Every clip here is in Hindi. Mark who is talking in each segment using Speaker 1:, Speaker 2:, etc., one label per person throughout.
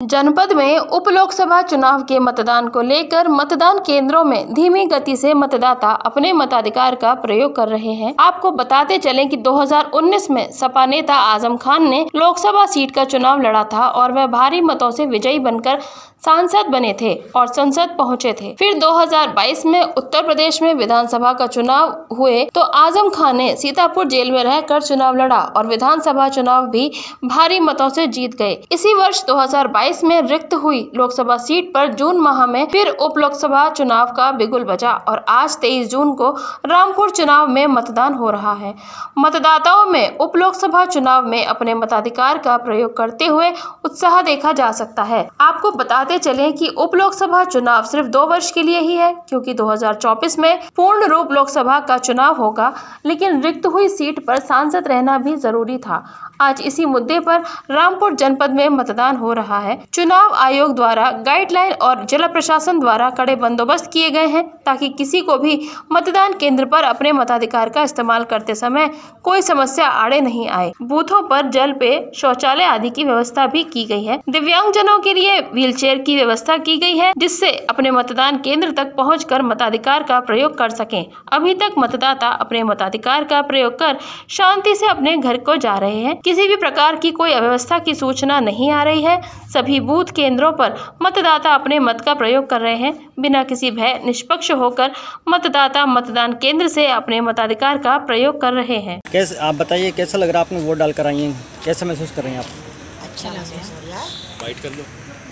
Speaker 1: जनपद में उप लोकसभा चुनाव के मतदान को लेकर मतदान केंद्रों में धीमी गति से मतदाता अपने मताधिकार का प्रयोग कर रहे हैं। आपको बताते चलें कि 2019 में सपा नेता आजम खान ने लोकसभा सीट का चुनाव लड़ा था और वह भारी मतों से विजयी बनकर सांसद बने थे और संसद पहुंचे थे। फिर 2022 में उत्तर प्रदेश में विधानसभा का चुनाव हुए तो आजम खान ने सीतापुर जेल में रहकर चुनाव लड़ा और विधानसभा चुनाव भी भारी मतों से जीत गए। इसी वर्ष 2022 में रिक्त हुई लोकसभा सीट पर जून माह में फिर उप लोकसभा चुनाव का बिगुल बजा और आज 23 जून को रामपुर चुनाव में मतदान हो रहा है। मतदाताओं में उप लोकसभा चुनाव में अपने मताधिकार का प्रयोग करते हुए उत्साह देखा जा सकता है। आपको बताते चलें कि उप लोकसभा चुनाव सिर्फ 2 वर्ष के लिए ही है, क्योंकि 2024 में पूर्ण रूप लोकसभा का चुनाव होगा, लेकिन रिक्त हुई सीट पर सांसद रहना भी जरूरी था। आज इसी मुद्दे पर रामपुर जनपद में मतदान हो रहा है। चुनाव आयोग द्वारा गाइडलाइन और जिला प्रशासन द्वारा कड़े बंदोबस्त किए गए हैं ताकि किसी को भी मतदान केंद्र पर अपने मताधिकार का इस्तेमाल करते समय कोई समस्या आड़े नहीं आए। बूथों पर जल पेय, शौचालय आदि की व्यवस्था भी की गई है। दिव्यांगजनों के लिए व्हीलचेयर की व्यवस्था की गई है, जिससे अपने मतदान केंद्र तक पहुंचकर मताधिकार का प्रयोग कर सकें। अभी तक मतदाता अपने मताधिकार का प्रयोग कर शांति से अपने घर को जा रहे हैं। किसी भी प्रकार की कोई अव्यवस्था की सूचना नहीं आ रही है। सभी बूथ केंद्रों पर मतदाता अपने मत का प्रयोग कर रहे हैं। बिना किसी भय निष्पक्ष होकर मतदाता मतदान केंद्र से अपने मताधिकार का प्रयोग कर रहे हैं।
Speaker 2: कैसे आप बताइए, कैसा लग रहा है? आपने वोट डाल कर आई हैं, कैसा महसूस कर रहे हैं आप?
Speaker 3: अच्छा लग रहा है।
Speaker 4: फाइट कर लो,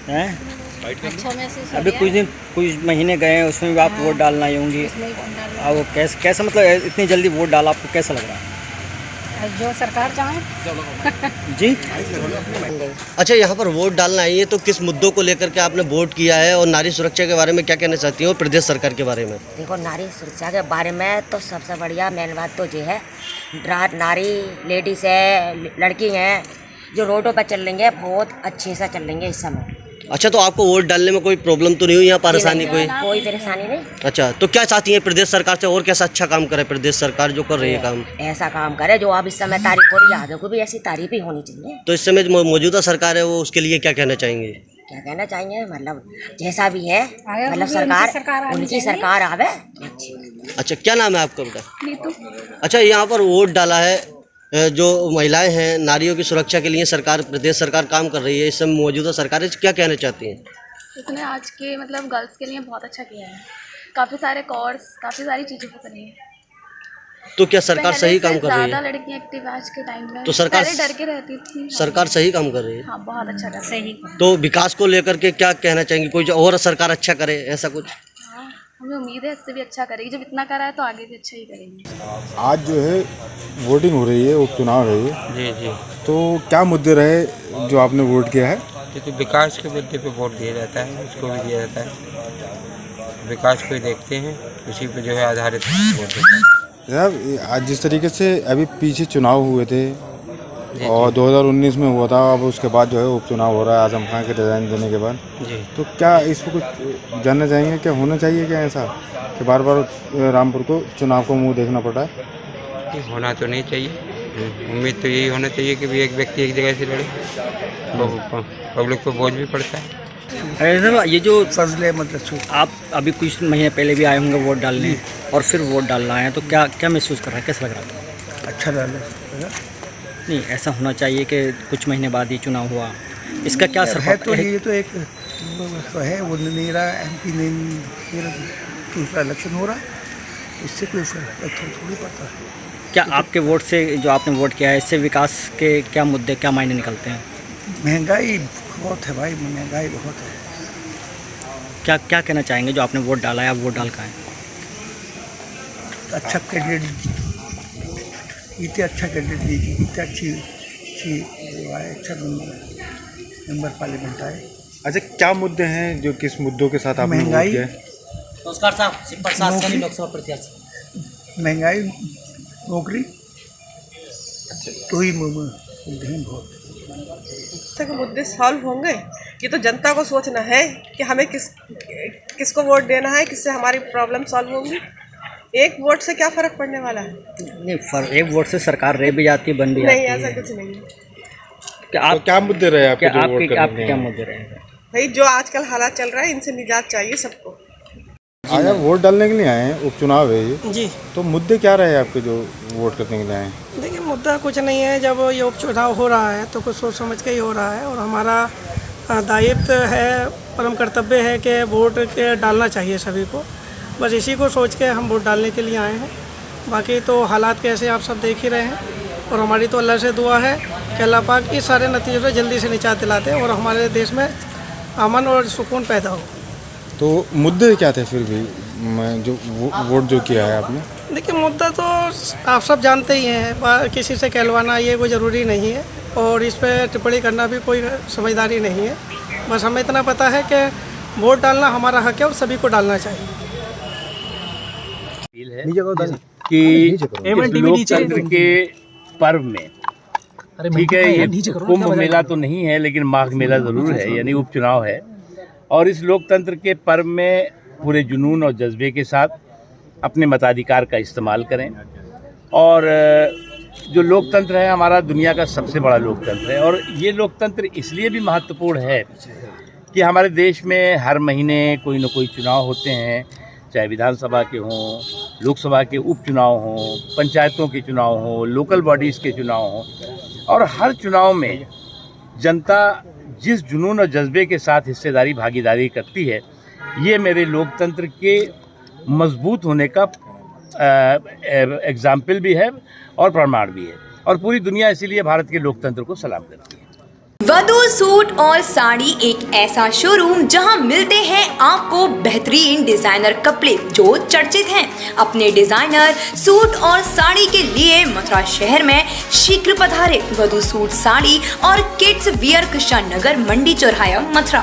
Speaker 2: हैं?
Speaker 4: फाइट कर लो।
Speaker 3: अच्छा महसूस हो
Speaker 2: अभी
Speaker 3: रहा है।
Speaker 2: कुछ महीने गए हैं, उसमें भी आप वोट डालना आई होंगी।
Speaker 3: इसमें ही वोट डाल रहे
Speaker 2: अब कैसा मतलब इतनी जल्दी वोट डाला, आपको कैसा लग रहा है?
Speaker 3: हैं। जो सरकार चाहे।
Speaker 2: जी
Speaker 5: अच्छा, यहाँ पर वोट डालना आई है तो किस मुद्दों को लेकर के आपने वोट किया है और नारी सुरक्षा के बारे में क्या कहना चाहती हो और प्रदेश सरकार के बारे में?
Speaker 6: देखो, नारी सुरक्षा के बारे में तो सबसे बढ़िया मेन बात तो ये है, नारी लेडीज़ है, लड़की हैं जो रोडों पर चल रही हैं, बहुत अच्छे से चल रही हैं इस समय।
Speaker 5: अच्छा, तो आपको वोट डालने में कोई प्रॉब्लम तो नहीं हुई, यहाँ परेशानी कोई?
Speaker 6: कोई परेशानी नहीं।
Speaker 5: अच्छा, तो क्या चाहती है प्रदेश सरकार से और कैसा अच्छा काम करे प्रदेश सरकार जो कर रही है काम?
Speaker 6: ऐसा काम करे जो अब इस समय तारीफ हो रही है, आगे को भी ऐसी तारीफ ही होनी चाहिए।
Speaker 5: तो इस समय जो मौजूदा सरकार है वो उसके लिए क्या कहना चाहेंगे?
Speaker 6: क्या कहना चाहिए, मतलब जैसा भी है, मतलब सरकार उनकी सरकार आवे तो अच्छी।
Speaker 5: अच्छा, क्या नाम है आपका बेटा? अच्छा, यहाँ पर वोट डाला है, जो महिलाएं हैं, नारियों की सुरक्षा के लिए सरकार, प्रदेश सरकार काम कर रही है। इस समय मौजूदा सरकार है, क्या कहना चाहती हैं?
Speaker 7: इसने आज के मतलब गर्ल्स के लिए बहुत अच्छा किया है। काफ़ी सारे कोर्स, काफ़ी सारी चीज़ें को करी है।
Speaker 5: तो क्या सरकार सही काम कर रही है?
Speaker 7: ज़्यादा लड़कियां एक्टिव आज के टाइम में,
Speaker 5: तो सरकार
Speaker 7: पहले डर के रहती थी।
Speaker 5: सरकार सही काम कर रही है।
Speaker 7: हाँ, बहुत अच्छा कर रही है।
Speaker 5: तो विकास को लेकर के क्या कहना चाहेंगे? कोई जो और सरकार अच्छा करे, ऐसा कुछ?
Speaker 7: हाँ, हमें उम्मीद है इससे भी अच्छा करेगी। जब इतना करा है तो आगे भी अच्छा ही करेंगे।
Speaker 8: आज जो है वोटिंग हो रही है, उपचुनाव है ये।
Speaker 9: जी जी।
Speaker 8: तो क्या मुद्दे रहे जो आपने वोट किया है?
Speaker 9: क्योंकि विकास के मुद्दे पे वोट दिया जाता है, उसको भी दिया जाता है। विकास को ही देखते हैं, उसी पे जो है आधारित वोट देते हैं।
Speaker 8: यार, आज जिस तरीके से अभी पीछे चुनाव हुए थे और 2019 में हुआ था, अब उसके बाद जो है उपचुनाव हो रहा है आजम खान के रिजाइन देने के बाद।
Speaker 9: जी।
Speaker 8: तो क्या इस पर कुछ जानना चाहेंगे? क्या होना चाहिए क्या ऐसा कि बार बार रामपुर को चुनाव को मुँह देखना पड़ा है?
Speaker 9: होना तो नहीं चाहिए। उम्मीद तो यही होना चाहिए कि भी एक व्यक्ति एक जगह से लड़े, पब्लिक को बोझ भी पड़ता है।
Speaker 2: अरे सर, ये जो फजले मतलब आप अभी कुछ महीने पहले भी आए होंगे वोट डालने और फिर वोट डालना आए हैं, तो क्या महसूस कर रहा है, कैसा लग रहा है?
Speaker 10: अच्छा लग रहा है।
Speaker 2: नहीं, ऐसा होना चाहिए कि कुछ महीने बाद ही चुनाव हुआ, इसका क्या असर
Speaker 10: है? तो ये तो एक तो है, वो नहीं रहा, MP नहीं, दूसरा इलेक्शन हो रहा है, इससे कोई फर्क थोड़ी पड़ता है।
Speaker 2: क्या आपके वोट से, जो आपने वोट किया है, इससे विकास के क्या मुद्दे, क्या मायने निकलते हैं?
Speaker 10: महंगाई बहुत है भाई, महंगाई बहुत है।
Speaker 2: क्या कहना चाहेंगे जो आपने वोट डाला है, आप वोट डाल का है?
Speaker 10: अच्छा कैंडिडेट, इतने अच्छा कैंडिडेट दीजिए, इतने अच्छी आए, अच्छा मेंबर पार्लियामेंट आए।
Speaker 8: अच्छा, क्या मुद्दे हैं जो किस मुद्दों के साथ आपने वोट
Speaker 10: महंगाई,
Speaker 8: किया है?
Speaker 10: महंगाई, नौकरी, तो ही बहुत
Speaker 11: तक मुद्दे सॉल्व होंगे। ये तो जनता को सोचना है कि हमें किसको वोट देना है, किससे हमारी प्रॉब्लम सॉल्व होंगी। एक वोट से क्या फ़र्क पड़ने वाला है?
Speaker 2: नहीं, एक वोट से सरकार रह भी जाती है, बन भी जाती है।
Speaker 11: नहीं, ऐसा कुछ नहीं है।
Speaker 8: तो क्या मुद्दे रहे आपके जो वोट करने
Speaker 2: आपके
Speaker 8: में?
Speaker 2: क्या मुद्दे रहे हैं?
Speaker 11: भाई जो आजकल हालात चल रहा है इनसे निजात चाहिए सबको।
Speaker 8: आज आप वोट डालने के लिए आए हैं, उपचुनाव है ये,
Speaker 10: जी
Speaker 8: तो मुद्दे क्या रहे आपके जो वोट करने के लिए आए हैं?
Speaker 10: देखिए मुद्दा कुछ नहीं है। जब ये उपचुनाव हो रहा है तो कुछ सोच समझ के ही हो रहा है और हमारा दायित्व है, परम कर्तव्य है कि वोट के डालना चाहिए सभी को। बस इसी को सोच के हम वोट डालने के लिए आए हैं। बाकी तो हालात कैसे आप सब देख ही रहे हैं और हमारी तो अल्लाह से दुआ है कि अल्लाह पाक इस सारे नतीजों से जल्दी से निजात दिलाते और हमारे देश में अमन और सुकून पैदा हो।
Speaker 8: तो मुद्दे क्या थे फिर भी जो वोट जो किया है आपने?
Speaker 10: देखिए मुद्दा तो आप सब जानते ही हैं, किसी से कहलवाना ये कोई ज़रूरी नहीं है और इस पर टिप्पणी करना भी कोई समझदारी नहीं है। बस हमें इतना पता है कि वोट डालना हमारा हक है और सभी को डालना चाहिए।
Speaker 4: कि इस लोकतंत्र के पर्व में, ठीक है, ये कुंभ मेला तो नहीं है लेकिन माघ मेला ज़रूर है, यानी उपचुनाव है। और इस लोकतंत्र के पर्व में पूरे जुनून और जज्बे के साथ अपने मताधिकार का इस्तेमाल करें। और जो लोकतंत्र है हमारा दुनिया का सबसे बड़ा लोकतंत्र है और ये लोकतंत्र इसलिए भी महत्वपूर्ण है कि हमारे देश में हर महीने कोई न कोई चुनाव होते हैं, चाहे विधानसभा के हों, लोकसभा के उपचुनाव हों, पंचायतों के चुनाव हों, लोकल बॉडीज़ के चुनाव हों। और हर चुनाव में जनता जिस जुनून और जज्बे के साथ हिस्सेदारी भागीदारी करती है, ये मेरे लोकतंत्र के मजबूत होने का एग्जाम्पल भी है और प्रमाण भी है। और पूरी दुनिया इसीलिए भारत के लोकतंत्र को सलाम करती है।
Speaker 12: वधू सूट और साड़ी एक ऐसा शोरूम जहां मिलते हैं आपको बेहतरीन डिजाइनर कपड़े जो चर्चित हैं। अपने डिजाइनर सूट और साड़ी के लिए मथुरा शहर में शीघ्र पधारे। वधू सूट साड़ी और किड्स वियर कृष्णा नगर मंडी चौराहा मथुरा।